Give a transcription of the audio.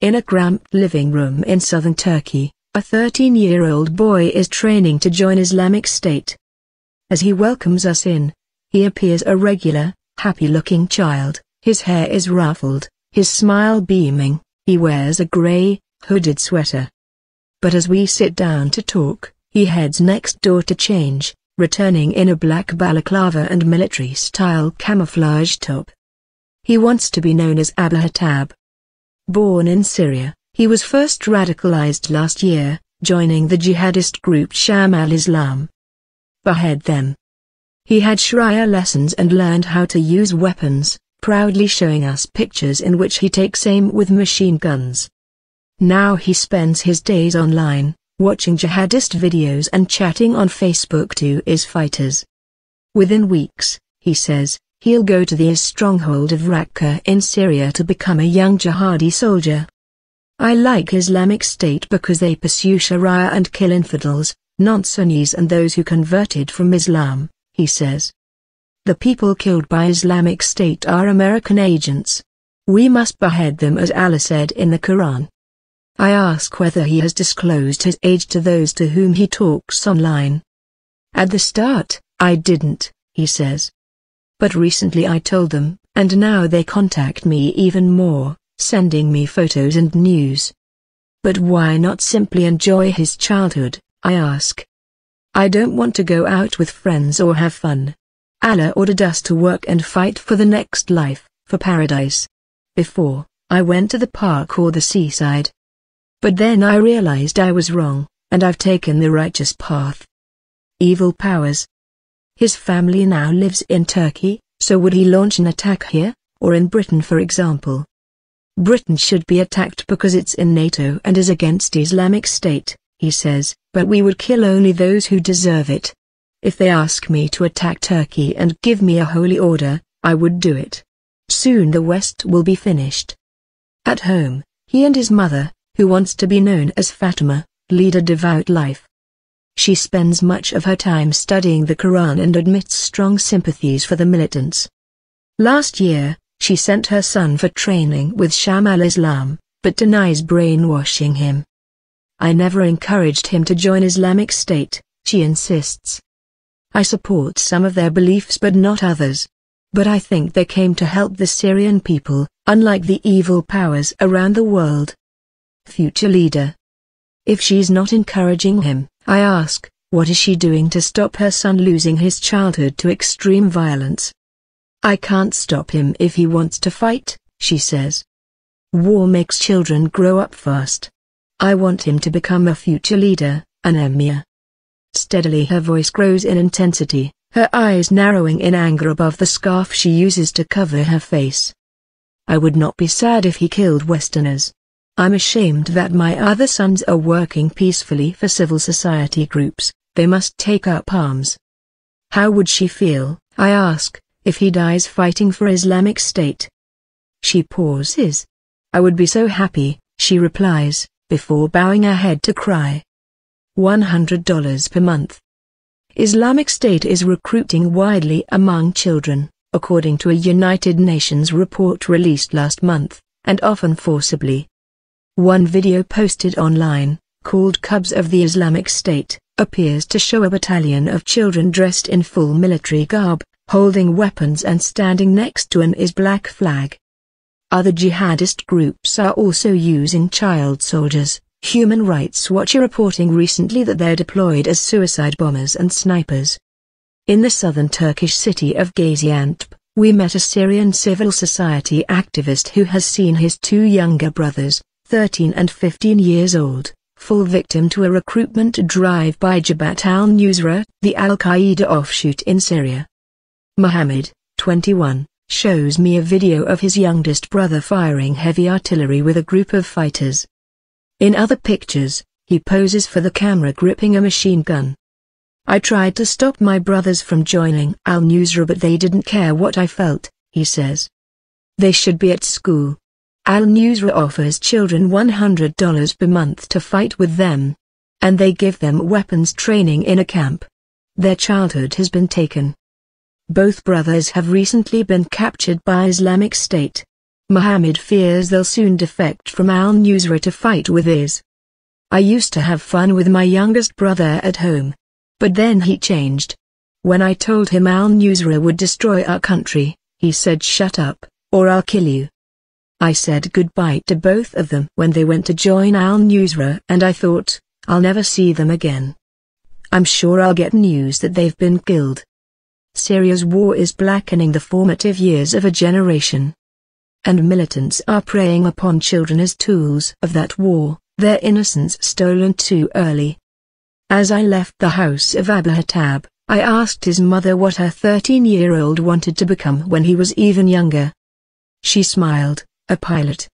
In a cramped living room in southern Turkey, a 13-year-old boy is training to join Islamic State. As he welcomes us in, he appears a regular, happy-looking child. His hair is ruffled, his smile beaming. He wears a grey, hooded sweater. But as we sit down to talk, he heads next door to change, returning in a black balaclava and military-style camouflage top. He wants to be known as Abu Hattab. Born in Syria, he was first radicalized last year, joining the jihadist group Sham al-Islam. Behead them. He had Sharia lessons and learned how to use weapons, proudly showing us pictures in which he takes aim with machine guns. Now he spends his days online, watching jihadist videos and chatting on Facebook to his fighters. Within weeks, he says, he'll go to the stronghold of Raqqa in Syria to become a young jihadi soldier. I like Islamic State because they pursue Sharia and kill infidels, non-Sunnis and those who converted from Islam, he says. The people killed by Islamic State are American agents. We must behead them as Allah said in the Quran. I ask whether he has disclosed his age to those to whom he talks online. At the start, I didn't, he says. But recently I told them, and now they contact me even more, sending me photos and news. But why not simply enjoy his childhood, I ask. I don't want to go out with friends or have fun. Allah ordered us to work and fight for the next life, for paradise. Before, I went to the park or the seaside. But then I realized I was wrong, and I've taken the righteous path. Evil powers. His family now lives in Turkey, so would he launch an attack here, or in Britain for example? Britain should be attacked because it's in NATO and is against Islamic State, he says, but we would kill only those who deserve it. If they ask me to attack Turkey and give me a holy order, I would do it. Soon the West will be finished. At home, he and his mother, who wants to be known as Fatima, lead a devout life. She spends much of her time studying the Quran and admits strong sympathies for the militants. Last year, she sent her son for training with Sham al-Islam, but denies brainwashing him. I never encouraged him to join Islamic State, she insists. I support some of their beliefs but not others. But I think they came to help the Syrian people, unlike the evil powers around the world. Future leader. If she's not encouraging him, I ask, what is she doing to stop her son losing his childhood to extreme violence? I can't stop him if he wants to fight, she says. War makes children grow up fast. I want him to become a future leader, an emir. Steadily her voice grows in intensity, her eyes narrowing in anger above the scarf she uses to cover her face. I would not be sad if he killed Westerners. I'm ashamed that my other sons are working peacefully for civil society groups. They must take up arms. How would she feel, I ask, if he dies fighting for Islamic State? She pauses. I would be so happy, she replies, before bowing her head to cry. $100 per month. Islamic State is recruiting widely among children, according to a United Nations report released last month, and often forcibly. One video posted online, called Cubs of the Islamic State, appears to show a battalion of children dressed in full military garb, holding weapons and standing next to an black flag. Other jihadist groups are also using child soldiers. Human Rights Watch reporting recently that they're deployed as suicide bombers and snipers. In the southern Turkish city of Gaziantep, we met a Syrian civil society activist who has seen his two younger brothers, 13 and 15 years old, fall victim to a recruitment drive by Jabhat al-Nusra, the al-Qaeda offshoot in Syria. Mohammed, 21, shows me a video of his youngest brother firing heavy artillery with a group of fighters. In other pictures, he poses for the camera gripping a machine gun. I tried to stop my brothers from joining al-Nusra but they didn't care what I felt, he says. They should be at school. Al-Nusra offers children $100 per month to fight with them. And they give them weapons training in a camp. Their childhood has been taken. Both brothers have recently been captured by Islamic State. Muhammad fears they'll soon defect from al-Nusra to fight with IS. I used to have fun with my youngest brother at home. But then he changed. When I told him al-Nusra would destroy our country, he said shut up, or I'll kill you. I said goodbye to both of them when they went to join al-Nusra, and I thought, I'll never see them again. I'm sure I'll get news that they've been killed. Syria's war is blackening the formative years of a generation. And militants are preying upon children as tools of that war, their innocence stolen too early. As I left the house of Abu Hattab, I asked his mother what her 13-year-old wanted to become when he was even younger. She smiled, a pilot.